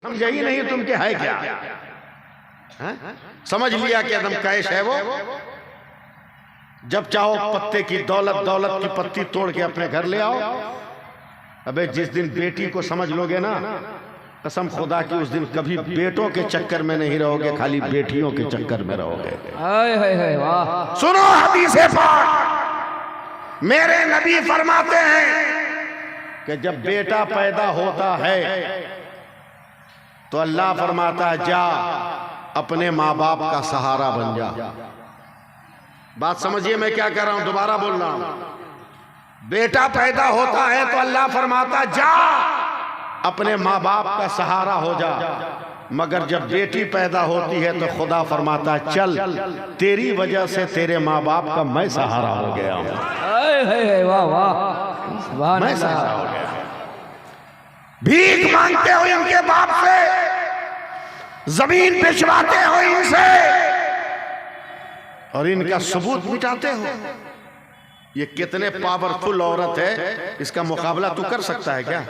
समझ ही नहीं तुम के है क्या है? समझ लिया कि एकदम कैश है वो। जब चाहो पत्ते की दौलत की पत्ती तोड़ के अपने घर ले आओ। अबे जिस दिन बेटी को समझ लोगे ना, कसम खुदा की उस दिन कभी बेटों के चक्कर में नहीं रहोगे, खाली बेटियों के चक्कर में रहोगे। वाह। सुनो हदीस पाक, मेरे नबी फरमाते हैं कि जब बेटा पैदा होता है तो अल्लाह फरमाता है जा अपने माँ बाप का सहारा बन जा। बात समझिए मैं क्या कह रहा हूं, दोबारा बोल रहा हूं। बेटा पैदा होता है तो अल्लाह फरमाता जा अपने माँ बाप का सहारा हो जा, मगर जब बेटी पैदा होती है तो खुदा फरमाता है चल तेरी वजह से तेरे माँ बाप का मैं सहारा हो गया हूं। वाह वाह, मैं सहारा हो गया। भीख मांगते हो इनके बाप से, जमीन पिछवाते हो इनसे और इनका सबूत मिटाते हो। ये कितने पावरफुल औरत है, इसका मुकाबला तू कर सकता है क्या?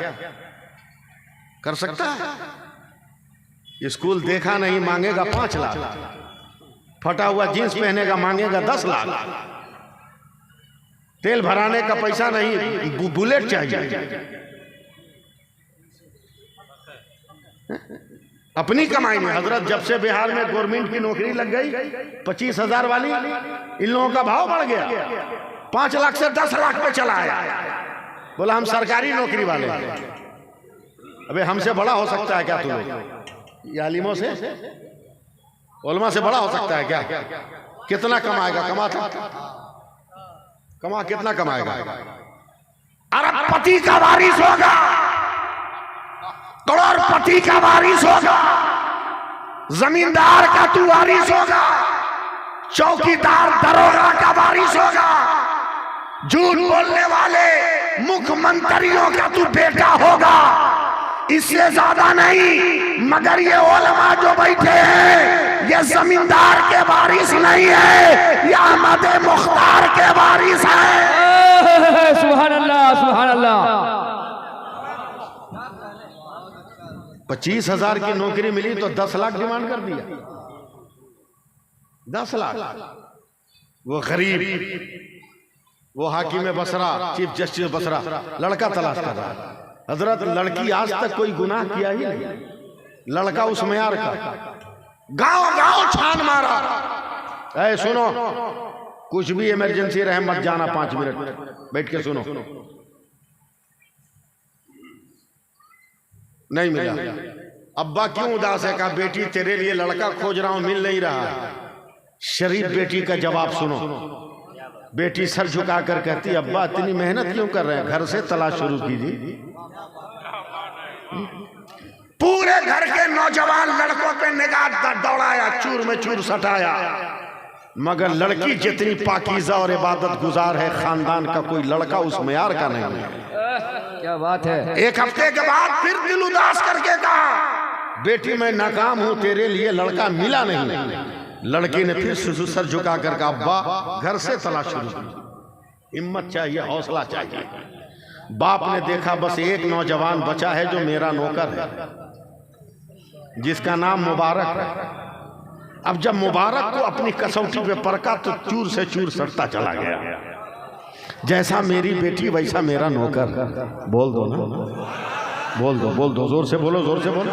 कर सकता है? स्कूल देखा नहीं मांगेगा 5 लाख, फटा हुआ जींस पहनेगा मांगेगा 10 लाख, तेल भराने का पैसा नहीं बुलेट चाहिए। अपनी कमाई में हजरत जब से बिहार में गवर्नमेंट की नौकरी लग गई 25,000 वाली, इन लोगों का भाव बढ़ गया, 5 लाख से 10 लाख पे चला है। बोला हम सरकारी नौकरी वाले हैं। अबे हमसे बड़ा हो सकता है क्या तू लोग? ये आलिमों से उलमा से बड़ा हो सकता है क्या? कितना कमाएगा? कमा कितना कमाएगा? अरबपति का वारिस होगा, करोड़पति का वारिस होगा, जमींदार का तू वारिस होगा, चौकीदार दरोगा का वारिस होगा, झूठ बोलने वाले मुख्यमंत्रियों का तू बेटा होगा। इससे ज्यादा नहीं, मगर ये उलमा जो बैठे हैं ये जमींदार के वारिस नहीं है, ये अहमद मुख्तार के वारिस है। सुभान अल्लाह, सुभान अल्लाह। 25,000 की नौकरी मिली तो 10 लाख डिमांड कर दिया। 10 लाख। वो गरीब, वो हाकिम बसरा, चीफ जस्टिस बसरा लड़का तलाश कर रहा है। हजरत लड़की आज तक कोई गुनाह किया ही नहीं, लड़का उस मयार का, गांव गांव छान मारा। ऐ सुनो, कुछ भी इमरजेंसी रहे मत जाना, 5 मिनट बैठ के सुनो। नहीं मिला। अब्बा क्यों उदास है? कहा बेटी तेरे लिए लड़का खोज रहा हूं, मिल नहीं रहा। शरीफ बेटी का जवाब सुनो। बेटी सर झुकाकर कहती अब्बा इतनी मेहनत क्यों कर रहे हैं, घर से तलाश शुरू कीजिए। पूरे घर के नौजवान लड़कों पे निगाह दौड़ाया, चूर में चूर सटाया, मगर लड़की जितनी पाकीज़ा और इबादत गुजार है खानदान का कोई लड़का उस मयार का नहीं है। क्या बात है। एक हफ्ते के बाद फिर दिल उदास करके कहा बेटी मैं नाकाम हूं, तेरे लिए लड़का मिला नहीं। लड़की ने फिर सर झुका कर कहा अब्बा घर से तलाश शुरू की। हिम्मत चाहिए, हौसला चाहिए। बाप ने देखा बस एक नौजवान बचा है जो मेरा नौकर है, जिसका नाम मुबारक है। अब जब मुबारक को अपनी कसौटी पे परखा तो चूर से चूर सटता चला गया। जैसा मेरी बेटी वैसा मेरा नौकर। बोल दो ना, बोल दो, जोर से बोलो, जोर से बोलो।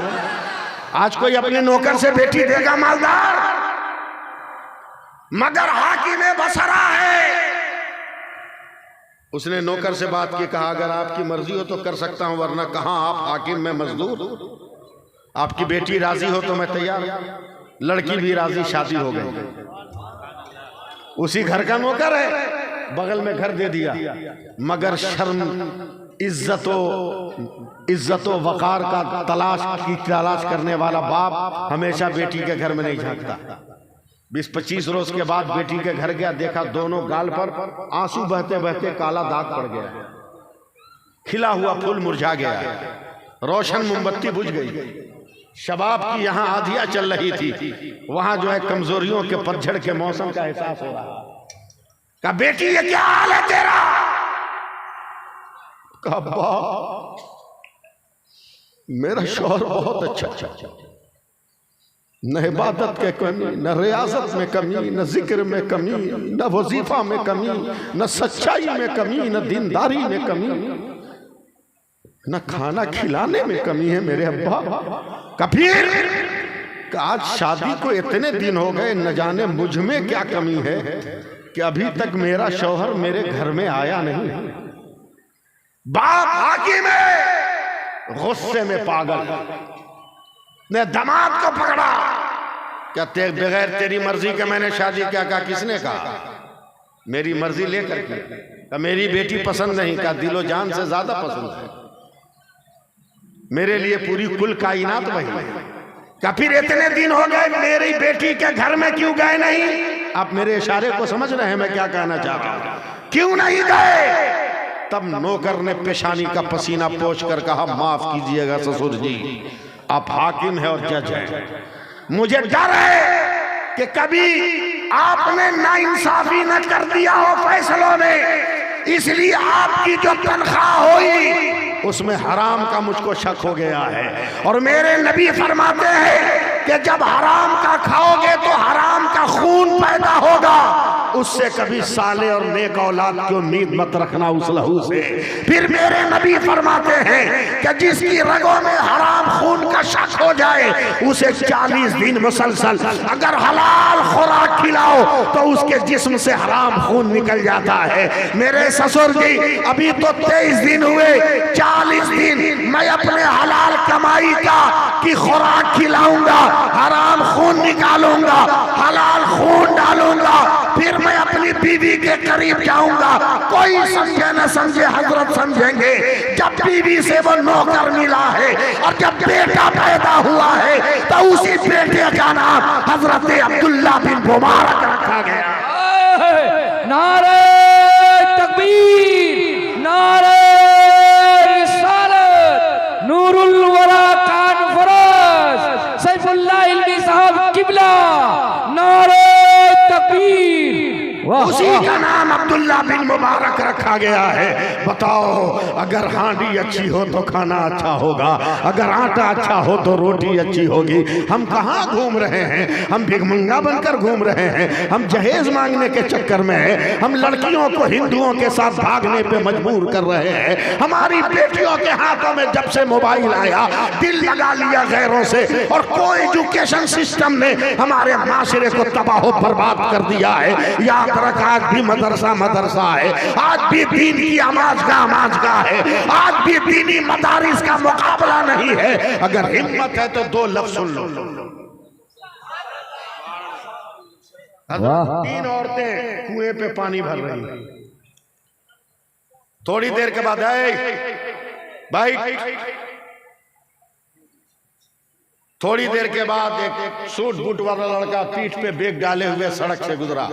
आज कोई अपने नौकर से बेटी देगा मालदार, मगर हाकिम बसरा है। उसने नौकर से बात की, कहा अगर आपकी मर्जी हो तो कर सकता हूं, वरना कहां आप हाकिम में मजदूर। आपकी बेटी राजी हो तो मैं तैयार हूं। लड़की भी राजी, शादी हो गई। उसी घर का नौकर है, बगल में घर दे दिया, मगर शर्म, इज्जतो वकार का तलाश करने वाला बाप हमेशा बेटी के घर में नहीं झांकता। 20-25 रोज के बाद बेटी के घर गया, देखा दोनों गाल पर आंसू बहते बहते काला दाग पड़ गया, खिला हुआ फूल मुरझा गया, रोशन मोमबत्ती बुझ गई। शबाब की यहाँ आधिया चल रही थी, वहां जो है कमजोरियों के पतझड़ के मौसम का एहसास हो रहा। कहा बेटी ये क्या हाल है तेरा? कहा मेरा शौहर बहुत अच्छा, न इबादत के कमी, न रियाजत में कमी, न जिक्र में कमी, न वजीफा में कमी, न सच्चाई में कमी, न दीनदारी में कमी, न खाना खिलाने में कमी है मेरे अब्बा। कबीर आज शादी को इतने दिन हो गए, न जाने मुझ में क्या कमी है कि अभी तक मेरा शौहर मेरे घर में आया नहीं। बाप हाकिम है, गुस्से में पागल ने दामाद को पकड़ा, क्या बगैर तेरी मर्जी के मैंने शादी क्या? कहा किसने कहा? मेरी मर्जी लेकर के। मेरी बेटी पसंद नहीं, का दिलो जान से ज्यादा पसंद है, मेरे लिए पूरी कुल कायनात वही है। क्या फिर इतने दिन हो गए मेरी बेटी के घर में क्यों गए नहीं? आप मेरे इशारे को समझ रहे हैं मैं क्या कहना चाह रहा हूं? क्यों नहीं गए? तब नौकर ने पेशानी का पसीना पोंछ कर कहा, माफ कीजिएगा ससुर जी, आप हाकिम है और जज है, मुझे डर है कि कभी आपने नाइंसाफी न कर दिया हो फैसलों में, इसलिए आपकी जो तनख्वाह हुई उसमें हराम का मुझको शक हो गया है। और मेरे नबी फरमाते हैं कि जब हराम का खाओगे तो हराम का खून पैदा होगा, उससे कभी साले और नेक औलाद की उम्मीद मत रखना उस लहू से। फिर मेरे नबी फरमाते हैं कि जिसकी रगों में हराम खून का शक हो जाए उसे 40 दिन मुसलसल अगर हलाल खुराक खिलाओ तो उसके जिस्म से हराम खून निकल जाता है। मेरे ससुर जी अभी तो 23 दिन हुए, 40 दिन मैं अपने हलाल कमाई का की खुराक खिलाऊंगा, हराम खून निकालूंगा, हलाल खून डालूंगा, फिर मैं अपनी बीवी के करीब जाऊंगा। कोई समझे न समझे, हजरत समझेंगे जब बीवी से वो नौकर मिला है और जब बेटा पैदा हुआ है तो उसी बेटे का नाम हजरत अब्दुल्ला बिन मुबारक रखा गया। नारे तकबीर, नारे रिसालत, नूरुल वरा कॉन्फ्रेंस, सैफुल्लाह इल्मी साहब किबला, नारे तकबीर, उसी का नाम अब्दुल्ला बिन मुबारक रखा गया है। बताओ, अगर हांडी अच्छी हो तो खाना अच्छा होगा, अगर आटा अच्छा हो तो रोटी अच्छी होगी। हम कहाँ घूम रहे हैं? हम भिखमंगा बनकर घूम रहे हैं, हम जहेज मांगने के चक्कर में हैं, हम लड़कियों को हिंदुओं के साथ भागने पे मजबूर कर रहे हैं। हमारी बेटियों के हाथों में जब से मोबाइल आया दिल लगा लिया गैरों से, और कोई एजुकेशन सिस्टम ने हमारे माशरे को तबाह बर्बाद कर दिया है। याद रख, आज भी मदरसा मदरसा है, आज भी दीन की आमाज है, आज भी दीनी मदारिस का मुकाबला नहीं है। अगर हिम्मत है तो 2 लफ्ज सुन लो। 3 औरतें कुएं पे पानी भर रही हैं। थोड़ी देर के बाद भाई थोड़ी देर के बाद एक सूट बूट वाला लड़का पीठ पे बैग डाले हुए सड़क से गुजरा।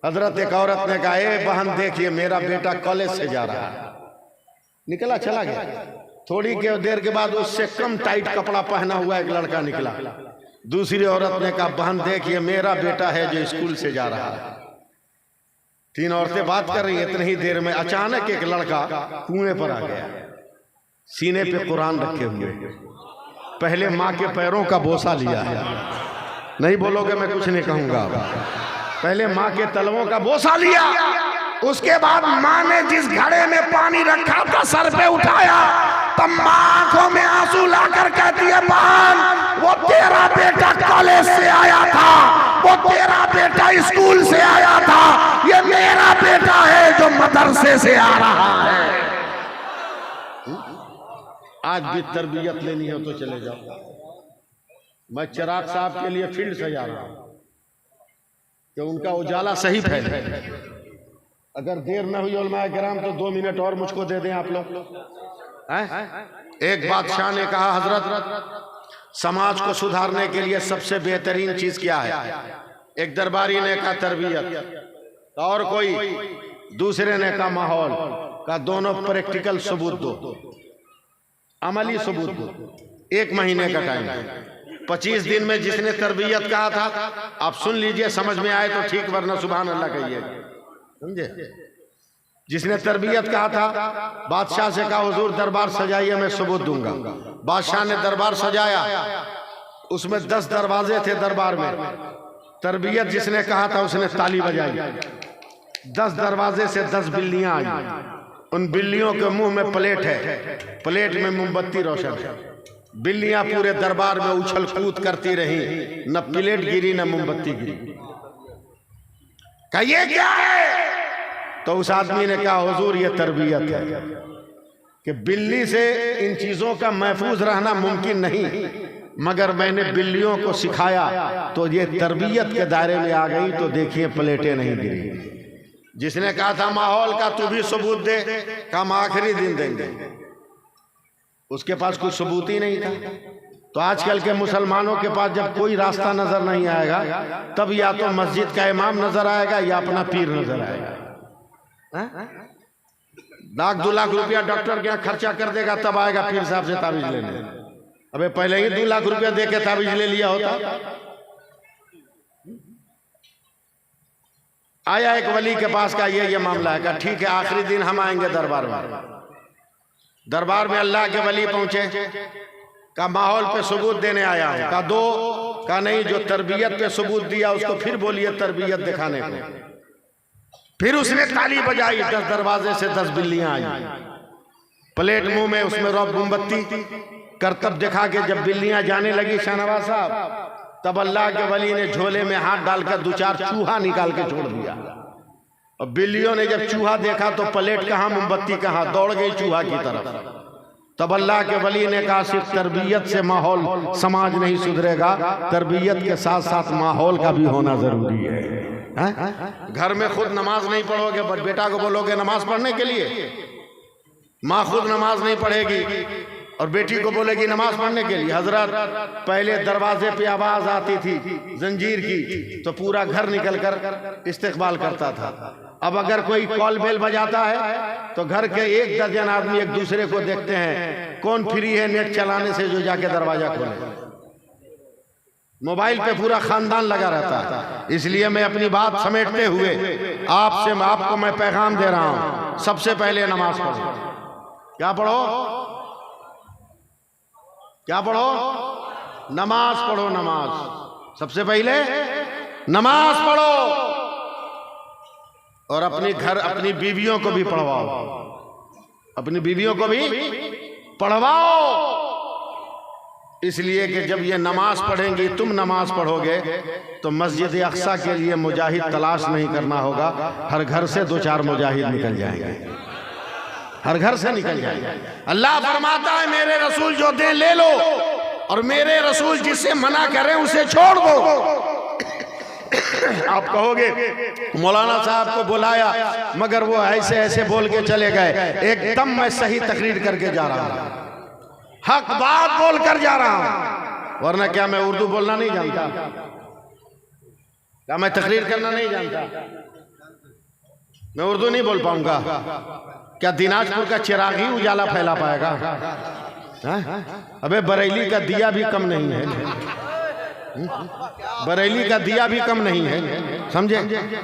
हजरत एक औरत ने कहा, ए बहन देखिए मेरा बेटा कॉलेज से जा रहा है। निकला चला गया। थोड़ी देर के बाद उससे कम टाइट कपड़ा पहना हुआ एक लड़का निकला। दूसरी औरत ने कहा, बहन देखिए मेरा बेटा है जो स्कूल से जा रहा है। 3 औरतें बात कर रही हैं। इतनी ही देर में अचानक एक लड़का कुएं पर आ गया, सीने पे कुरान रखे हुए, पहले माँ के पैरों का बोसा लिया है। नहीं बोलोगे मैं कुछ नहीं कहूंगा। पहले माँ के तलवों का बोसा लिया, उसके बाद माँ ने जिस घड़े में पानी रखा था सर पे उठाया, तब माँ आंखों में आंसू लाकर कहती है, बहन वो तेरा बेटा कॉलेज से आया था, वो तेरा बेटा स्कूल से आया था, ये मेरा बेटा है जो मदरसे से आ रहा है। आज भी तरबियत लेनी हो तो चले जाओ। मैं चिराग साहब के लिए फील्ड से जा रहा हूं कि उनका उजाला सही फैले। अगर देर न हुई उलमाए किराम तो 2 मिनट और मुझको दे दें आप लोग। एक बादशाह ने कहा, हजरत समाज को सुधारने के लिए सबसे बेहतरीन चीज क्या है? एक दरबारी ने कहा तरबियत, और कोई दूसरे ने कहा माहौल। का दोनों प्रैक्टिकल सबूत दो, अमली सबूत दो। 1 महीने का टाइम है। 25 दिन में जिसने तरबियत कहा था, आप सुन लीजिए, समझ में आए तो ठीक, वरना सुभान अल्लाह कहिए, समझे? जिसने तरबियत कहा था, बादशाह से कहा हुजूर दरबार सजाइए, मैं सबूत दूंगा। बादशाह ने दरबार सजाया, उसमें 10 दरवाजे थे दरबार में। तरबियत जिसने कहा था उसने ताली बजाई। 10 दरवाजे से 10 बिल्लियां आई। उन बिल्लियों के मुंह में प्लेट है, प्लेट में मोमबत्ती रोशन है। बिल्लियां पूरे दरबार में उछल कूद करती रही, न प्लेट गिरी न मोमबत्ती गिरी। कहा ये क्या है? तो उस आदमी ने कहा हुजूर ये तरबियत है कि बिल्ली से इन चीजों का महफूज रहना मुमकिन नहीं, मगर मैंने बिल्लियों को सिखाया तो ये तरबियत के दायरे में आ गई। तो देखिए प्लेटें नहीं गिरी। जिसने कहा था माहौल का तू भी सबूत दे, हम आखिरी दिन देंगे, उसके पास कोई सबूत ही नहीं था। तो आजकल के मुसलमानों के पास जब कोई रास्ता नजर नहीं आएगा, तब या तो मस्जिद का इमाम नजर आएगा या अपना पीर नजर आएगा। 1-2 लाख रुपया डॉक्टर के यहाँ खर्चा कर देगा, तब आएगा पीर साहब से ताबीज लेने। अबे पहले ही 2 लाख रुपया दे के ताबीज ले लिया होता। आया एक वली के पास का ये मामला है। कहा ठीक है आखिरी दिन हम आएंगे दरबार में। दरबार में अल्लाह के वली पहुंचे। कहा माहौल पे सबूत देने आया हूं। कहा दो। कहा नहीं, जो तरबियत पे सबूत दिया उसको फिर बोलिए तरबियत दिखाने को। फिर उसने ताली बजाई। 10 दरवाजे से 10 बिल्लियां आई, प्लेट मुंह में, उसमें रोब मोमबत्ती, करतब दिखा के जब बिल्लियां जाने लगी शाहनवाज साहब, तब अल्लाह के वली ने झोले में हाथ डालकर 2-4 चूहा निकाल के छोड़ दिया। और बिल्लियों ने जब चूहा देखा तो प्लेट कहाँ मोमबत्ती कहाँ, दौड़ गई चूहा की तरफ। तब अल्लाह के वली ने कहा सिर्फ तरबियत से माहौल समाज नहीं सुधरेगा, तरबियत के साथ साथ माहौल का भी होना जरूरी है। घर में खुद नमाज नहीं पढ़ोगे, बट बेटा को बोलोगे नमाज पढ़ने के लिए, माँ खुद नमाज नहीं पढ़ेगी और बेटी को बोलेगी नमाज पढ़ने के लिए। हजरत पहले दरवाजे पे आवाज आती थी जंजीर की तो पूरा घर निकल कर इस्तेकबाल करता था। अब अगर कोई कॉल बेल बजाता है तो घर के 1 दर्जन आदमी एक दूसरे को देखते हैं कौन फ्री है नेट चलाने से जो जाके दरवाजा खोले। मोबाइल पे पूरा खानदान लगा रहता है। इसलिए मैं अपनी बात समेटते हुए आपको मैं पैगाम दे रहा हूं, सबसे पहले नमाज पढ़ो। क्या पढ़ो? क्या पढ़ो? नमाज पढ़ो। नमाज सबसे पहले नमाज पढ़ो और अपनी बीवियों को भी पढ़वाओ, अपनी बीवियों को भी पढ़वाओ। इसलिए कि जब ये नमाज पढ़ेंगी, तुम नमाज पढ़ोगे तो मस्जिद अक्सा के लिए मुजाहिद तलाश नहीं करना होगा। हर घर से 2-4 मुजाहिद निकल जाएंगे, हर घर से निकल जाएंगे। अल्लाह फरमाता है मेरे रसूल जो दे ले लो और मेरे रसूल जिससे मना करें उसे छोड़ दो। आप कहोगे मौलाना साहब को बुलाया मगर वो ऐसे बोल के चले गए। एकदम मैं सही तकरीर करके जा रहा हूं, हक बात बोल कर जा रहा हूं, वरना क्या मैं उर्दू बोलना नहीं जानता? क्या मैं तकरीर करना नहीं जानता? मैं उर्दू नहीं बोल पाऊंगा? क्या दिनाजपुर का चिराग ही उजाला फैला पाएगा? अबे बरेली का दिया भी कम नहीं है, बरेली का दिया भी कम नहीं है, समझे?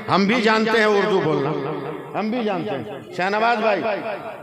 हम भी जानते हैं उर्दू बोलना, हम भी जानते हैं। शाहनवाज भाई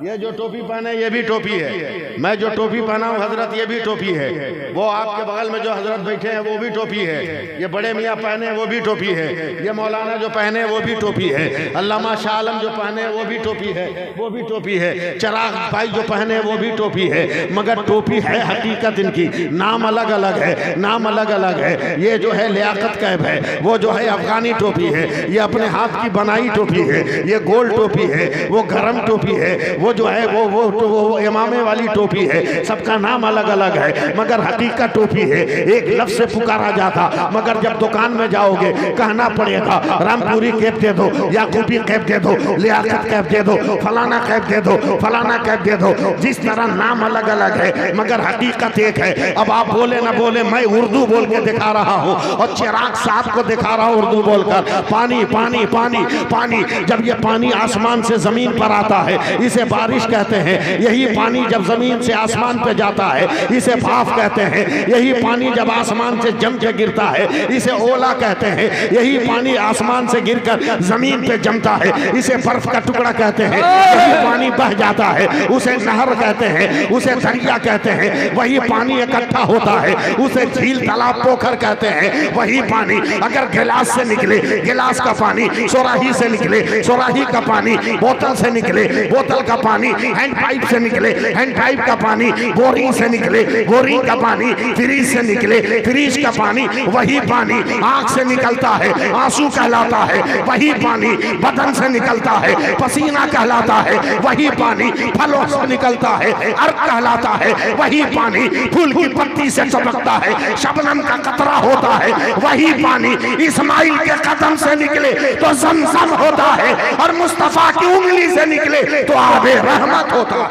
ये जो टोपी पहने ये भी टोपी है, मैं जो टोपी पहना हूँ हजरत ये भी टोपी है, वो आपके बगल में जो हजरत बैठे हैं वो भी टोपी है, ये बड़े मियाँ पहने वो भी टोपी है, ये मौलाना जो पहने वो भी टोपी है, अल्लामा शाह आलम जो पहने वो भी टोपी है, वो भी टोपी है, चिराग भाई जो पहने वो भी टोपी है। मगर टोपी है हकीकत इनकी, नाम अलग अलग है, नाम अलग अलग है। ये जो है लियाकत कैब है, वो जो है अफगानी टोपी है, ये अपने हाथ की बनाई टोपी है, ये गोल टोपी है, वो गरम टोपी है, वो जो है वो इमामे वाली टोपी है। सबका नाम अलग अलग है मगर हकीकत टोपी है। एक लफ्ज से पुकारा जाता मगर जब दुकान में जाओगे कहना पड़ेगा रामपुरी कैब दे दो, याकूबी कैब दे दो, लियाकत कैब दे दो, फलाना कैब दे दो, फलाना कैब दे दो। जिस तरह नाम अलग अलग है मगर हकीकत एक है। अब आप बोले ना बोले, मैं उर्दू बोल के दिखा रहा हूँ और चिराग साहब को दिखा रहा हूँ उर्दू बोलकर, पानी पानी पानी पानी। जब ये पानी आसमान से जमीन पर आता है इसे बारिश कहते हैं। यही पानी जब जमीन से आसमान पे जाता है इसे भाप कहते हैं। यही पानी जब आसमान से जम के गिरता है इसे ओला कहते हैं। यही पानी आसमान से गिरकर जमीन पे जमता है इसे बर्फ का टुकड़ा कहते हैं। यही पानी बह जाता है उसे नहर कहते हैं, उसे दरिया कहते हैं। वही पानी इकट्ठा होता है उसे झील तालाब पोखर कहते हैं। वही पानी अगर गिलास से निकले, गिलास का पानी सुराही से निकले, सुराही का पानी बोतल से निकले, बोतल का पानी हैंड पाइप से निकले, हैंड पाइप का पानी बोरिंग से निकले, बोरिंग का पानी फ्रीज से निकले, फ्रीज का पानी वही पानी आंख से निकलता है, आंसू कहलाता है। वही पानी बदन से निकलता है, पसीना कहलाता है। वही पानी फलों से निकलता है, अर्क कहलाता है। वही पानी फूल की पत्ती से चमकता है, शबनम का कतरा होता है। वही पानी इस्माइल के कदम से निकले तो ज़मज़म होता है और मुस्तफा की उंगली से निकले तो आबे रहमत होता है।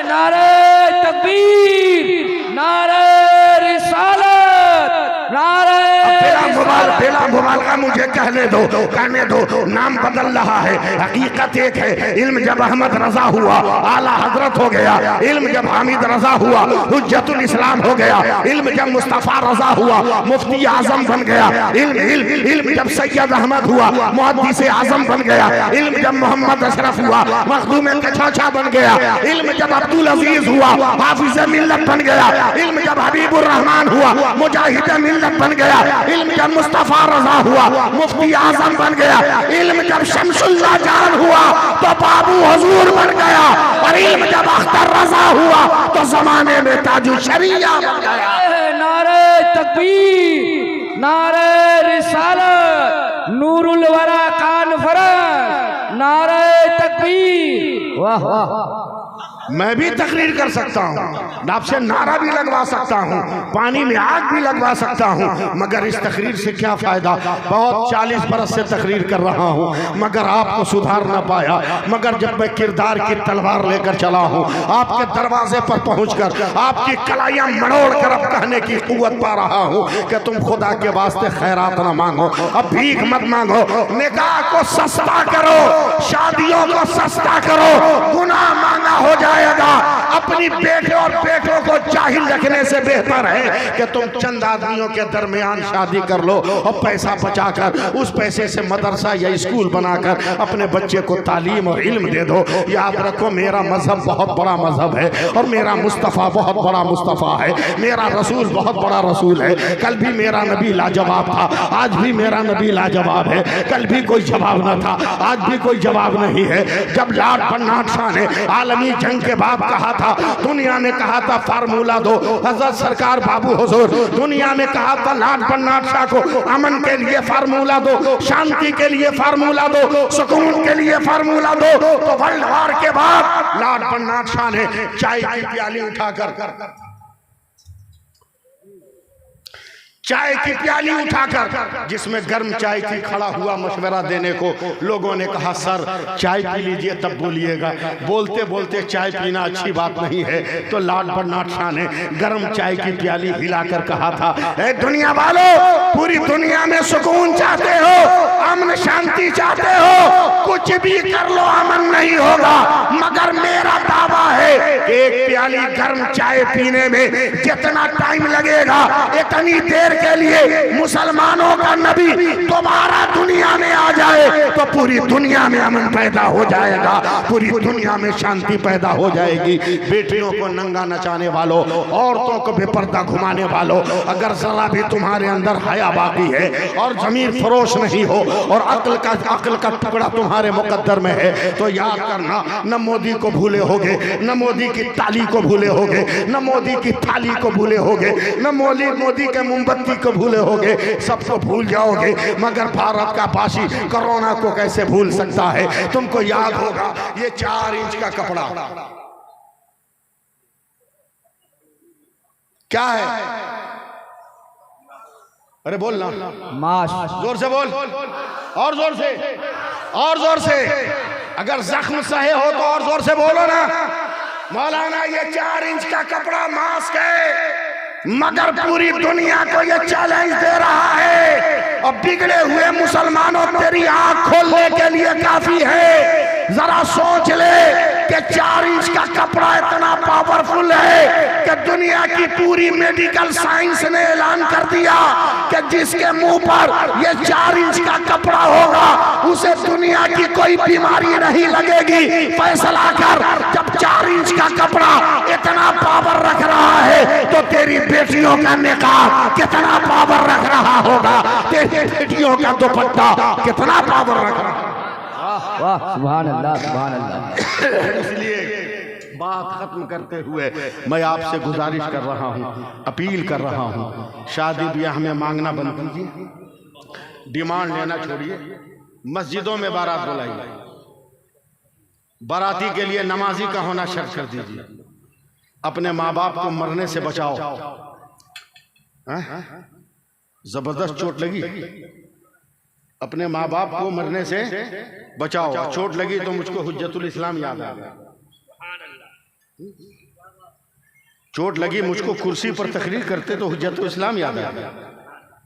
नारे तकबीर, नारे रिसालत, नारे बेला मुबारका मुझे कहने दो नाम बदल रहा है, हकीकत एक है। इल्म जब अहमद रजा हुआ आला हजरत हो गया, इल्म जब हामिद रजा हुआ हुज्जतुल इस्लाम हो गया, इल्म जब मुस्तफा रजा हुआ मुफ्ती आजम बन गया, इल्म जब सैयद अहमद हुआ मुहद्दिस आजम बन गया, इल्म जब मोहम्मद अशरफ हुआ मखदूम कछाछा बन गया, इल्म जब अब्दुल अजीज हुआ हाफिज मिल्लत बन गया, इल्म जब हबीबुर रहमान हुआ मुजाहिद मिल्लत बन गया, इल्म जब मुस्तफा रजा हुआ मुफ्ती आजम बन गया, इल्म जब शमसुल्लाह जान हुआ तो बाबू हुजूर बन गया, और इल्म जब अख्तर रजा हुआ तो जमाने में ताजु शरिया बन गया। नारे तकबीर, नारे रिसालत, नूरुल वरा कॉन्फ्रेंस, नारे तकबीर। वाह वाह। मैं भी तकरीर कर सकता हूँ, आपसे नारा भी लगवा सकता हूँ, पानी में आग भी लगवा सकता हूँ, मगर इस तकरीर से क्या फायदा। बहुत 40 बरस से तकरीर कर रहा हूँ मगर आपको सुधार ना पाया। मगर जब मैं किरदार की तलवार लेकर चला हूँ आपके दरवाजे पर पहुंचकर आपकी कलाइयां मड़ोड़ कर अब कहने की कुव्वत पा रहा हूँ कि तुम खुदा के वास्ते खैरात ना मांगो, अब भीख मत मांगो, निकाह को सस्ता करो, शादियों को सस्ता करो, गुनाह मांगा हो जाए। अपनी बेटे और बेटों को जाहिल रखने से बेहतर है कि तुम चंद आदमियों के दरमियान शादी कर लो और पैसा बचाकर उस पैसे से मदरसा या स्कूल बनाकर अपने बच्चे को तालीम और इल्म दे दो। याद रखो मेरा मजहब बहुत बड़ा मजहब है और मेरा मुस्तफ़ा बहुत बड़ा मुस्तफ़ा है, मेरा रसूल बहुत बड़ा रसूल है। कल भी मेरा नबी लाजवाब था, आज भी मेरा नबी लाजवाब है, कल भी कोई जवाब न था, आज भी कोई जवाब नहीं है। जब लॉर्ड बर्नार्ड शॉ ने आलमी जंग के बाद कहा था, दुनिया ने कहा था फार्मूला दो, हजरत सरकार बाबू हुजूर दुनिया ने कहा था लॉर्ड बर्नार्ड शॉ को अमन के लिए फार्मूला दो, शांति के लिए फार्मूला दो, सुकून के लिए फार्मूला दो। तो वर्ल्ड वॉर के बाद लॉर्ड बर्नार्ड शॉ ने चाय की प्याली उठाकर जिसमें गर्म चाय थी खड़ा हुआ मशवरा देने को। लोगों ने कहा सर चाय पी लीजिए तब बोलिएगा, बोलते बोलते चाय पीना अच्छी बात नहीं है। तो लॉर्ड बर्नार्ड शॉ ने गर्म चाय की प्याली हिलाकर कहा था, ए दुनिया वालों, पूरी दुनिया में सुकून चाहते हो, अमन शांति चाहते हो, कुछ भी कर लो अमन नहीं होगा, मगर मेरा दावा है एक प्याली गर्म चाय पीने में जितना टाइम लगेगा इतनी देर के लिए मुसलमानों का नबी दोबारा दुनिया में आ जाए तो पूरी दुनिया में अमन पैदा हो जाएगा, पूरी दुनिया में शांति पैदा हो जाएगी। बेटियों को नंगा नचाने वालों, औरतों को बेपर्दा घुमाने वालों, अगर जरा भी तुम्हारे अंदर हया बाकी है और जमीर फरोश नहीं हो और अक्ल का टुकड़ा तुम्हारे मुकद्दर में है तो याद करना, न मोदी को भूले होगे, न मोदी की ताली को भूले होगे, न मोदी की थाली को भूले होगे, न मोदी के मोमबत्ती को भूले होगे, सबको भूल जाओगे, मगर भारत का पाशी कोरोना को कैसे भूल सकता है। तुमको याद होगा ये 4 इंच का कपड़ा क्या है? अरे बोल ना, मास्क, जोर से बोल, और जोर से, और जोर से। अगर जख्म सहे हो तो और जोर से बोलो ना। मौलाना ये 4 इंच का कपड़ा मास्क है, मगर पूरी दुनिया को ये चैलेंज दे रहा है और बिगड़े हुए मुसलमानों तेरी आंख खोलने के लिए काफी है जरा सोच ले कि 4 इंच का कपड़ा इतना पावरफुल है कि दुनिया की पूरी मेडिकल साइंस ने ऐलान कर दिया कि जिसके मुंह पर ये 4 इंच का कपड़ा होगा उसे दुनिया की कोई बीमारी नहीं लगेगी। फैसला कर, जब 4 इंच का कपड़ा इतना पावर रख रहा है तो तेरी बेटियों का निकाह कितना पावर रख रहा होगा, तेरी बेटियों का दुपट्टा कितना पावर रख रहा है। वाह, सुभान अल्लाह, सुभान अल्लाह। इसलिए बात खत्म करते हुए मैं आपसे गुजारिश कर रहा हूँ, अपील कर रहा हूँ, शादी ब्याह में मांगना बंद कीजिए, डिमांड लेना छोड़िए। मस्जिदों में बारात बुलाइए, बाराती के लिए नमाजी का होना शर्त कर दीजिए। अपने माँ बाप को मरने से बचाओ। जबरदस्त चोट लगी, अपने माँ बाप को मरने से बचाओ। चोट लगी तो मुझको हुज्जतुल इस्लाम याद आ गया। चोट लगी मुझको, कुर्सी पर तकरीर करते तो हुज्जतुल इस्लाम याद आ गया।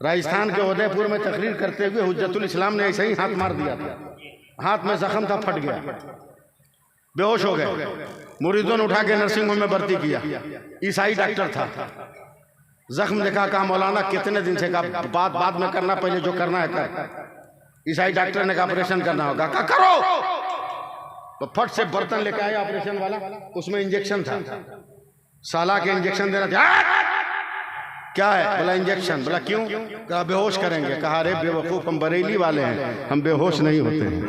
राजस्थान के उदयपुर में तकरीर करते हुए हुज्जतुल इस्लाम ने ऐसे ही हाथ मार दिया था, हाथ में जख्म था, फट गया, बेहोश हो गए। मुरीदों ने उठा के नर्सिंग होम में भर्ती किया। ईसाई डॉक्टर था, जख्म देखा, कहा मौलाना कितने दिन से, कहा बाद में करना, पहले जो करना है कर। ईसाई डॉक्टर ने कहा ऑपरेशन करना होगा, कहा करो। तो फट से बर्तन लेके आया ऑपरेशन वाला, उसमें इंजेक्शन था, साला के इंजेक्शन देना था। क्या है? बोला इंजेक्शन। बोला क्यों? कहा बेहोश करेंगे। कहा अरे बेवकूफ, हम बरेली वाले हैं, हम बेहोश नहीं होते हैं।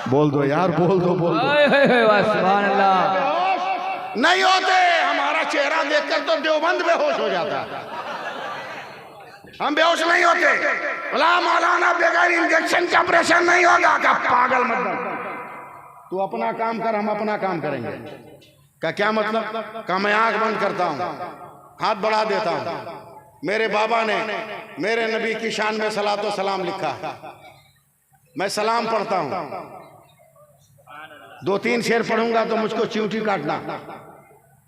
बोल दो यार, बोल दो, बोल दो। सुभान अल्लाह। नहीं होते, हमारा चेहरा देखकर तो देवबंद बेहोश हो जाता है, हम बेहोश नहीं होते। बोला मौलाना बगैर इंजेक्शन का ऑपरेशन नहीं होगा। क्या पागल मत बन, तू अपना काम कर, हम अपना काम करेंगे। का क्या मतलब? का मैं आंख बंद करता हूँ, हाथ बढ़ा देता हूँ, मेरे बाबा ने मेरे नबी की शान में सलातो सलाम लिखा, मैं सलाम पढ़ता हूँ, 2-3 शेर पढ़ूंगा तो मुझको चिंटी काटना,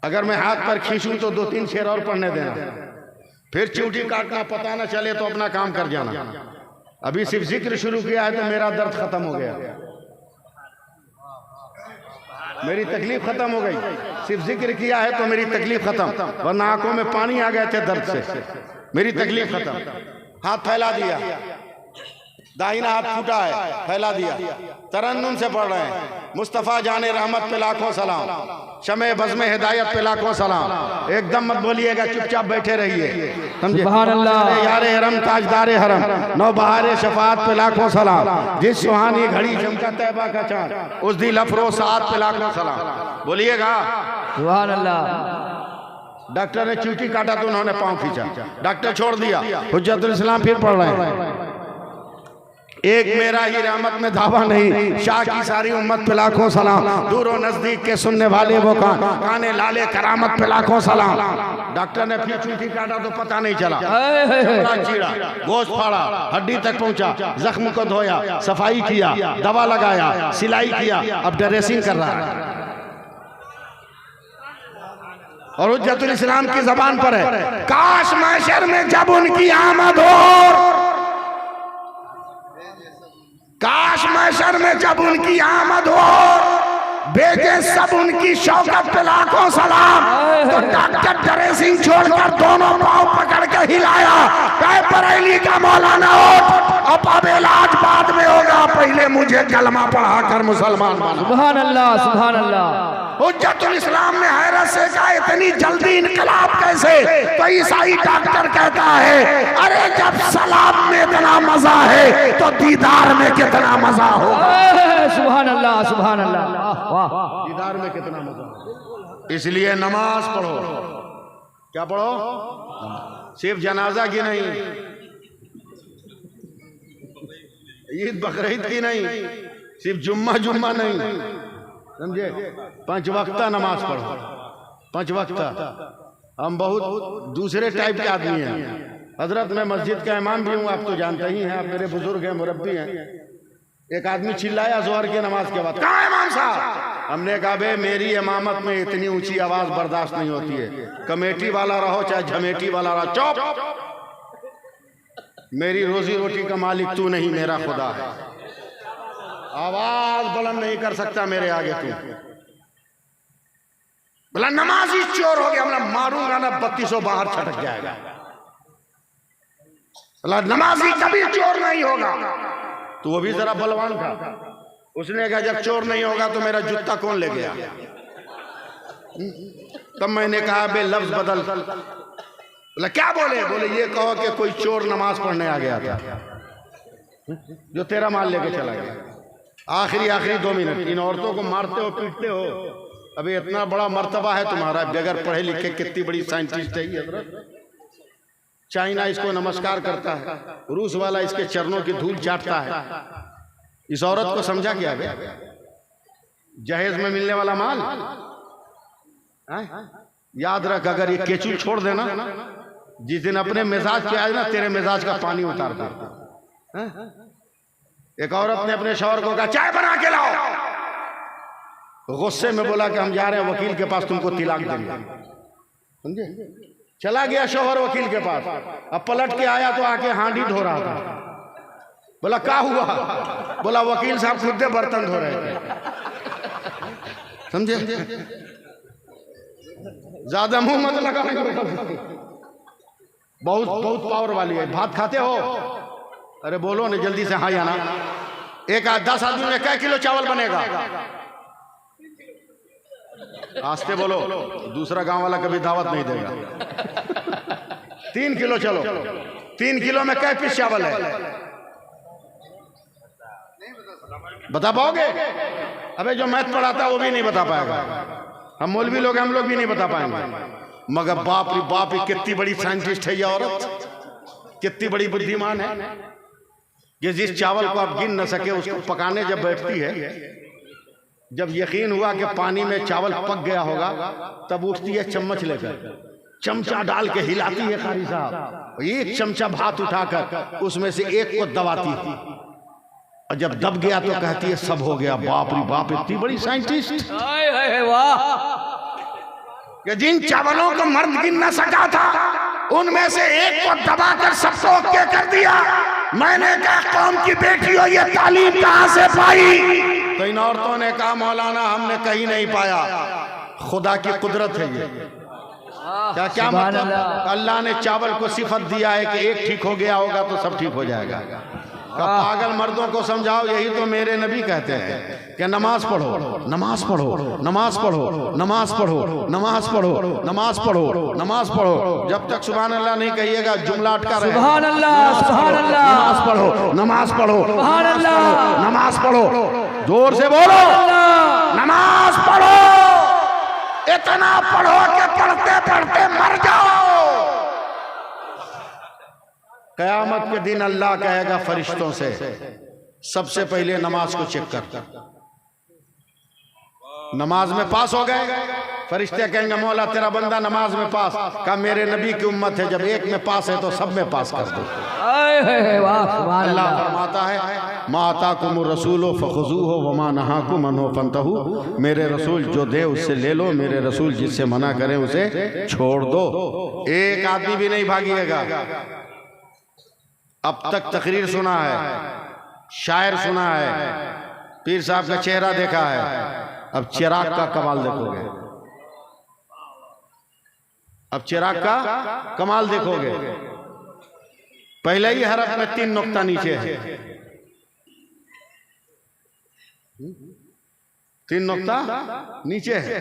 अगर मैं हाथ पर खींचूं तो 2-3 शेर और पढ़ने देना, फिर चिंटी काटना, पता ना चले तो अपना काम कर जाना। अभी सिर्फ जिक्र शुरू किया है तो मेरा दर्द खत्म हो गया, मेरी तकलीफ खत्म हो गई। सिर्फ जिक्र किया है तो मेरी तकलीफ खत्म, वरना आंखों में पानी आ गए थे दर्द से, मेरी तकलीफ खत्म। हाथ फैला दिया, दाहिना हाथ फूटा है, फैला दिया, तरन्नुम से पढ़ रहे हैं, मुस्तफ़ा जाने रहमत पे लाखों सलाम, शमे बज़्मे हिदायत पे लाखों सलाम। एकदम मत बोलिएगा, चुपचाप बैठे रहिए, समझे? सुभान अल्लाह। यारे हरम ताजदारे हरम, नौ बहारे शफात पे लाखों सलाम, जिस सुहानी घड़ी चमका तैबा का चांद, उस दिल अफरोज सात पे लाखों सलाम। बोलिएगा सुभान अल्लाह। डॉक्टर ने चींटी काटा तो उन्होंने पांव खींचा, डॉक्टर छोड़ दिया, हुज्जतुल इस्लाम फिर पढ़ रहे हैं। एक मेरा ही रहमत में धावा नहीं, शाह की सारी उम्मत पे लाखों सलाम, दूरों नजदीक के सुनने वाले वो काने लाले करामत पे लाखों सलाम। डॉक्टर ने फिर चींटी काटा तो पता नहीं चला, चीड़ा, गोश्त फाड़ा, हड्डी तक पहुंचा, जख्म को धोया, सफाई किया, दवा लगाया, सिलाई किया, अब ड्रेसिंग कर रहा है। और हुज्जतुल इस्लाम की जबान पर है, काश महशर में जब उनकी आमद हो, काश महशर में जब उनकी आमद हो, भेजे सब उनकी शौकत पे लाखों सलाम। तो डॉक्टर ड्रेसिंग छोड़कर दोनों पांव पकड़ के हिलाया, कहे बरेली का मौलाना हो, अब इलाज बाद में होगा, पहले मुझे कलमा पढ़ाकर मुसलमान बना। सुभान अल्लाह, सुभान अल्लाह। हुज्जतुल इस्लाम ने हैरत से कहा इतनी जल्दी इनकलाब कैसे? तो ईसाई डॉक्टर कहता है अरे जब सलाम में इतना मजा है तो दीदार में कितना मजा होगा। सुभान अल्लाह, सुभान अल्लाह। वाह, दीदार में कितना मजा। इसलिए नमाज पढ़ो। क्या पढ़ो? सिर्फ जनाजा की नहीं, ईद बकरीद की नहीं, सिर्फ जुम्मा नहीं, समझे? 5 वक्ता नमाज पढ़ो, 5 वक्ता। हम बहुत दूसरे टाइप के आदमी हैं। हजरत मैं मस्जिद का इमाम भी हूँ, आप तो जानते ही हैं, आप मेरे बुजुर्ग हैं, मुरब्बी हैं। एक आदमी चिल्लाया जोहर की नमाज के बाद, कहाँ इमाम साहब? हमने कहा बे मेरी इमामत में इतनी ऊंची आवाज बर्दाश्त नहीं होती है, कमेटी वाला रहो चाहे झमेटी वाला रहो, चुप। मेरी रोजी रोटी का मालिक तू नहीं, मेरा खुदा है। आवाज बुलंद नहीं कर सकता मेरे आगे तू। बोला नमाजी चोर हो गया, बोला मारूंगा ना 3200 बाहर छटक जाएगा। बोला नमाजी कभी चोर नहीं होगा। तो वो भी जरा बलवान था, उसने कहा जब चोर नहीं होगा तो मेरा जूता कौन ले गया। तब मैंने कहा बे लफ्ज बदल। बोला क्या बोले? बोले ये कहो कि कोई चोर नमाज पढ़ने आ गया था जो तेरा माल लेके चला गया। आखिरी 2 मिनट इन औरतों को मारते हो पीटते हो, अभी इतना बड़ा मर्तबा है तुम्हारा, बगैर पढ़े लिखे कितनी बड़ी साइंटिस्ट है ये हजरत। चाइना इसको नमस्कार करता है, रूस वाला इसके चरणों की धूल चाटता है। इस औरत को समझा क्या गया? जहेज में मिलने वाला माल याद रख, अगर ये केचुल छोड़ देना, जिस दिन अपने मिजाज पे आए ना तेरे मिजाज का पानी उतार दे। एक औरत ने अपने शौहर को कहा चाय बना के लाओ, गुस्से में बोला कि हम जा रहे हैं वकील के पास, तुमको तिलाक देंगे। समझे? चला गया शौहर वकील के पास, अब पलट के आया तो आके हांडी धो रहा था। बोला क्या हुआ? बोला वकील साहब खुद से बर्तन धो रहे थे। समझे? ज्यादा मुंह मत लगा, बहुत पावर वाली है। भात खाते हो? अरे बोलो ना जल्दी से, हाँ या ना। एक 10 आदमी में क्या किलो चावल बनेगा? आस्ते बोलो, दूसरा गांव वाला कभी दावत नहीं देगा। 3 किलो चलो, 3 किलो में क्या पीस चावल है? बता पाओगे? अबे जो मैथ पढ़ाता वो भी नहीं बता पाएगा। हम मौलवी लोग, हम लोग भी नहीं बता पाएंगे। मगर बाप रे बाप, कितनी बड़ी साइंटिस्ट है ये औरत, कितनी बड़ी बुद्धिमान है कि जिस चावल को आप गिन न सके उसको पकाने जब बैठती है, जब यकीन हुआ कि पानी में चावल पक गया होगा, तब उठती है चम्मच लेकर, चमचा डाल के हिलाती है कारी साहब, एक चमचा भात उठाकर उसमें से एक को दबाती है, और जब दब गया तो कहती है सब हो गया। बाप रे बाप, इतनी बड़ी साइंटिस्ट। वाह! कि जिन चावलों को मर्द गिन न सका था, उनमें से एक को दबाकर सबको ओके कर दिया। मैंने कहा कौम की बेटी हो, ये तालीम कहां से पाई? तो इन औरतों ने कहा मौलाना हमने कहीं नहीं पाया, खुदा की कुदरत है ये। क्या मतलब? अल्लाह ने चावल को सिफत दिया है कि एक ठीक हो गया होगा तो सब ठीक हो जाएगा। पागल मर्दों को समझाओ, यही तो मेरे नबी कहते हैं कि नमाज पढ़ो, नमाज पढ़ो, नमाज पढ़ो, नमाज पढ़ो, नमाज पढ़ो, नमाज पढ़ो, नमाज पढ़ो। जब तक सुभान अल्लाह नहीं कहिएगा जुमला अटका रहेगा। सुभान अल्लाह, सुभान अल्लाह। नमाज पढ़ो, नमाज पढ़ो, सुभान अल्लाह, नमाज पढ़ो, जोर से बोलो नमाज पढ़ो। इतना पढ़ो कि पढ़ते पढ़ते मर जाओ। कयामत के दिन अल्लाह कहेगा फरिश्तों से, सबसे पहले नमाज को चेक कर। नमाज में पास हो गए? फरिश्ते कहेंगे मौला तेरा बंदा नमाज में पास। कहा मेरे नबी की उम्मत है, जब एक में पास है तो सब में पास कर दो। अल्लाह फरमाता है माताकुम रसूलो फखुज़ूहु वमा नहाकुम अन्हु फंतहू। मेरे रसूल जो दे उससे ले लो, मेरे रसूल जिससे मना करें उसे छोड़ दो। एक आदमी भी नहीं भागिएगा। अब तक तकरीर सुना है, शायर सुना है, पीर साहब का चेहरा देखा है, अब चिराग का कमाल देखोगे। अब चिराग का कमाल देखोगे। पहले ही हरफ में 3 नुक्ता नीचे है, 3 नुक्ता नीचे है।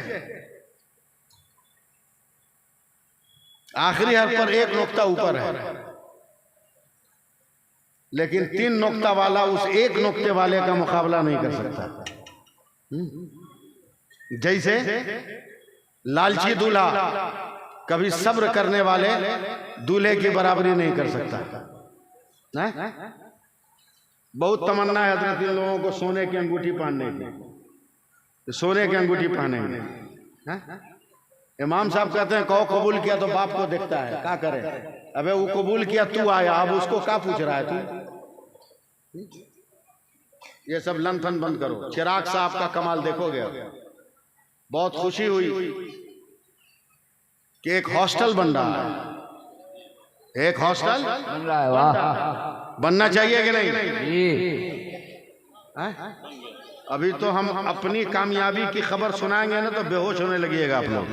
आखिरी हरफ पर 1 नुक्ता ऊपर है, लेकिन 3 नुक्ता वाला उस 1 नुक्ते वाले का मुकाबला नहीं कर सकता। जैसे लालची दूल्हा कभी सब्र करने वाले दूल्हे की बराबरी नहीं कर सकता। बहुत तमन्ना है हजरत इन लोगों को सोने की अंगूठी पहनने की, सोने की अंगूठी पहनेंगे। इमाम साहब कहते हैं कहो कबूल किया तो बाप को देखता है, क्या करे? अबे वो कबूल किया, तू आया, अब उसको क्या पूछ रहा है तू? ये सब लंथन बंद करो। चिराग साहब का कमाल देखोगे। बहुत खुशी हुई कि एक हॉस्टल बन रहा है, एक हॉस्टल बन रहा है। वाह! बनना चाहिए कि नहीं? अभी तो हम अपनी कामयाबी की खबर सुनाएंगे ना तो बेहोश होने लगिएगा आप लोग।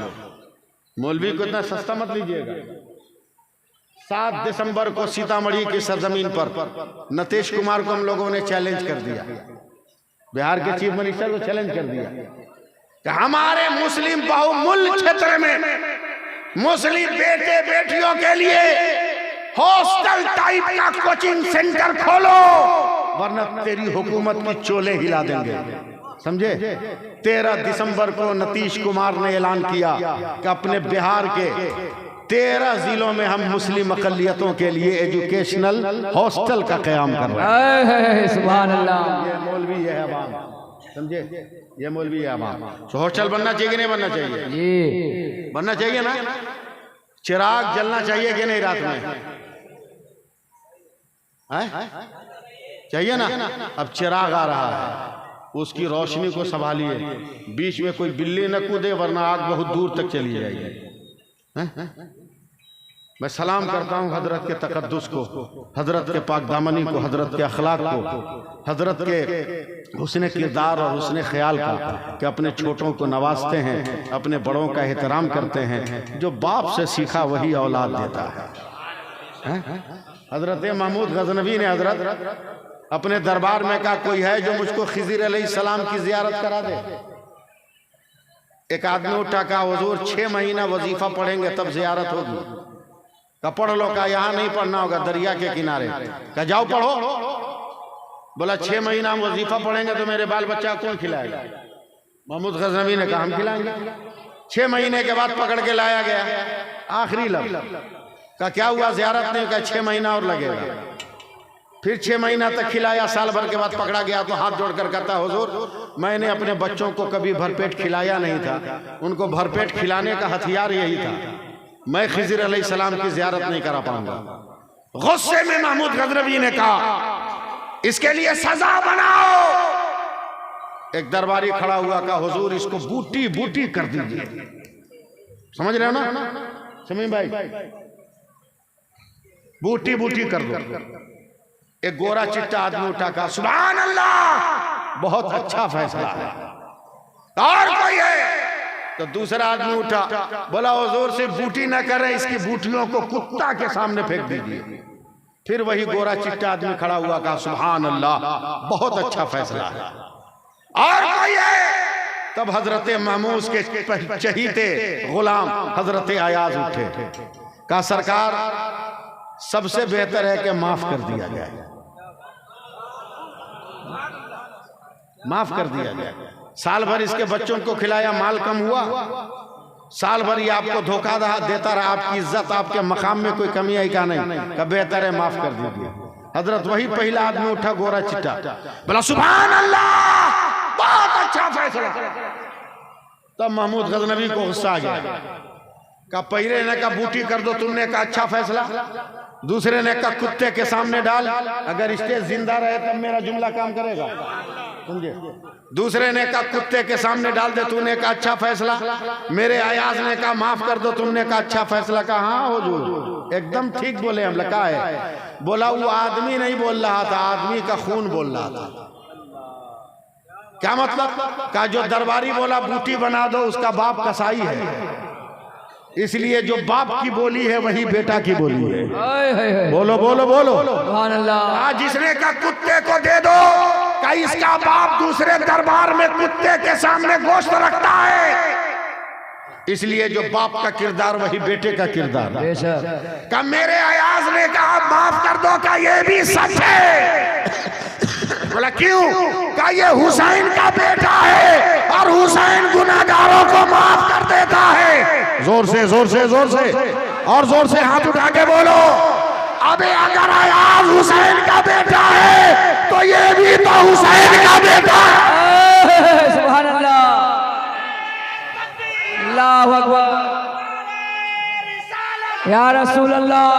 मौलवी को इतना सस्ता मत लीजिएगा। 7 दिसंबर को सीतामढ़ी की सरजमीन पर नीतीश कुमार को हम लोगों ने चैलेंज कर दिया, बिहार के चीफ मिनिस्टर को चैलेंज कर दिया कि हमारे मुस्लिम बहुमूल्य क्षेत्र में मुस्लिम बेटे बेटियों के लिए हॉस्टल टाइप का कोचिंग सेंटर खोलो, वरना तेरी हुकूमत की चोले हिला देंगे। समझे? 13 दिसंबर को नीतीश कुमार ने ऐलान किया कि अपने बिहार के 13 जिलों में हम मुस्लिम अक़लियतों के लिए एजुकेशनल हॉस्टल का क़याम कर रहे हैं। सुभान अल्लाह। ये मौलवी है अवाम, समझे? ये मौलवी है अवाम। तो हॉस्टल बनना चाहिए कि नहीं बनना चाहिए? जी बनना चाहिए ना। चिराग जलना चाहिए कि नहीं रात में? चाहिए ना। अब चिराग आ रहा है, उसकी रोशनी को संभालिए, बीच में कोई बिल्ली न कूदे वरना आग बहुत दूर तक चली जाएगी। मैं सलाम करता हूँ हजरत के तकद्दुस को, हजरत के पाक दामनी को, हजरत के अखलाक को, हजरत के हुस्न किरदार और हुस्न ख्याल को, कि अपने छोटों को नवाजते हैं, अपने बड़ों का एहतराम करते हैं। जो बाप से सीखा वही औलाद देता है। हजरत महमूद गजनवी ने हजरत अपने दरबार में कहा, कोई है जो मुझको खिज़िर अलैहिस्सलाम की जियारत करा दे? एक आदमी उठा, कहा हुजूर 6 महीना वजीफा पढ़ेंगे तब जियारत होगी। का पढ़ लो। का यहाँ नहीं पढ़ना होगा, दरिया के किनारे। का जाओ पढ़ो। बोला 6 महीना हम वजीफा पढ़ेंगे तो मेरे बाल बच्चा कौन खिलाएगा? महमूद गजनवी ने कहा हम खिलाएंगे। 6 महीने के बाद पकड़ के लाया गया, आखिरी लफ्ज़ का क्या हुआ? जियारत नहीं। का 6 महीना और लगेगा। फिर 6 महीना तक खिलाया, साल भर के बाद पकड़ा गया तो हाथ जोड़कर कहता, हुजूर मैंने अपने बच्चों को कभी भरपेट खिलाया नहीं था, उनको भरपेट खिलाने का हथियार यही था, मैं खिज़िर अलैहिस्सलाम की जियारत नहीं करा पाऊंगा। गुस्से में महमूद गजनवी ने कहा, इसके लिए सजा बनाओ। एक दरबारी खड़ा हुआ, कहा हुजूर इसको बूटी बूटी कर दीजिए। समझ रहे हो ना समीम भाई? बूटी बूटी कर दो। एक गोरा चिट्टा आदमी उठा, कहा सुभान अल्लाह, बहुत अच्छा फैसला है। और कोई है? तो दूसरा आदमी उठा, बोला हुजूर से बूटी ना करें, इसकी बूटियों को कुत्ता के सामने फेंक दीजिए। फिर वही गोरा चिट्टा आदमी खड़ा हुआ, कहा सुभान अल्लाह, बहुत अच्छा फैसला है। और कोई है? तब हजरत महमूद के चहीते गुलाम हजरत अयाज उठे, कहा सरकार सबसे बेहतर है कि माफ कर दिया जाए, माफ कर दिया जाए। साल भर इसके बच्चों को खिलाया, माल कम हुआ, साल भर ये आपको धोखा देता रहा, आपकी इज्जत आपके मकाम में कोई कमी आई का नहीं, का बेहतर है माफ कर दीजिए। हजरत वही पहला आदमी उठा, गोरा चिट्टा, बोला सुभान अल्लाह, बहुत अच्छा फैसला। तब महमूद गजनवी को गुस्सा आ गया, का पहले ने कहा बूटी कर दो, तुमने कहा अच्छा फैसला। दूसरे ने कहा कुत्ते के सामने डाल, अगर स्टेज जिंदा रहे तब मेरा जुमला काम करेगा, समझे? दूसरे ने कहा कुत्ते के सामने डाल दे, तूने कहा अच्छा फैसला। मेरे अयाज ने कहा माफ कर दो, तुमने कहा अच्छा फैसला। कहा हाँ हुजूर एकदम ठीक बोले हम। लगा है बोला वो आदमी नहीं बोल रहा था, आदमी का खून बोल रहा था। क्या मतलब? का जो दरबारी बोला बूटी बना दो, उसका बाप कसाई है, इसलिए जो बाप की बोली है वही बेटा की बोली है। बोलो बोलो बोलो सुभान अल्लाह। आज जिसने कहा कुत्ते को दे दो, का इसका बाप दूसरे दरबार में कुत्ते के सामने गोश्त रखता है, इसलिए जो बाप का किरदार वही बेटे का किरदार। का मेरे अयाज ने कहा माफ कर दो, का ये भी सच है। बोला क्यों? का ये हुसैन का बेटा है और हुसैन गुनाहगारों को माफ कर देता है। जोर से जोर से जोर से और जोर से हाथ उठा के बोलो, अबे अगर अयाज हुसैन का बेटा है तो ये भी तो हुसैन का बेटा है। सुभान अल्लाह, अल्लाहु अकबर, या रसूल अल्लाह,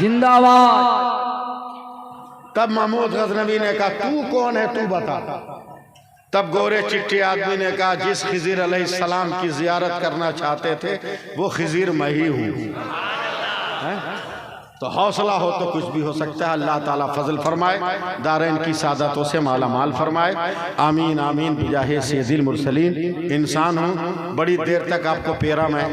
जिंदाबाद। तब महमूद गजनवी ने कहा तू कौन है, तू बता। तब गोरे चिट्टे आदमी ने कहा जिस खिज़िर अलैहिस्सलाम की जियारत करना चाहते थे वो खिज़िर मैं ही हूँ। तो हौसला हो तो कुछ भी हो सकता है। अल्लाह ताला फजल फरमाए, दारैन की सादतों से माला माल फरमाए। आमीन आमीन बिजाहे सय्यदिल मुरसलीन। इंसान हूँ, बड़ी देर तक आपको पेरा मैं,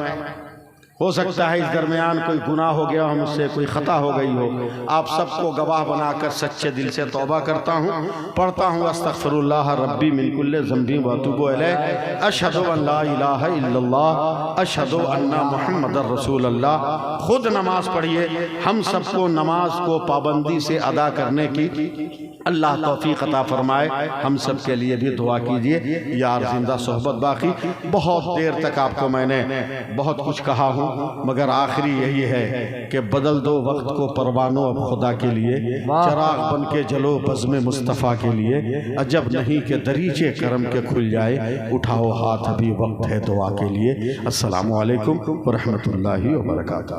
हो सकता है इस दरमियान कोई गुनाह हो गया हो मुझसे, कोई ख़ता हो गई हो। आप सबको गवाह बनाकर सच्चे दिल से तौबा करता हूँ, पढ़ता हूँ अस्तगफिरुल्लाह रब्बी मिन कुल्लि ज़ंबी व अतूबु इलैह, अशहदु अन ला इलाहा इल्लल्लाह, अशहदु अन्ना मुहम्मदर रसूलुल्लाह। खुद नमाज पढ़िए, हम सबको नमाज को पाबंदी से अदा करने की अल्लाह तौफीक अता फरमाए। हम सब के लिए भी दुआ कीजिए। यार जिंदा सोहबत बाकी। बहुत देर तक आपको मैंने बहुत कुछ कहा हूँ, मगर आखिरी यही है कि बदल दो वक्त को परवानों अब खुदा के लिए, चराग बन के जलो बज़्म मुस्तफ़ा के लिए। अजब नहीं कि दरीचे करम के खुल जाए, उठाओ हाथ अभी वक्त है दुआ के लिए। अस्सलामु अलैकुम व रहमतुल्लाहि व बरकातहू।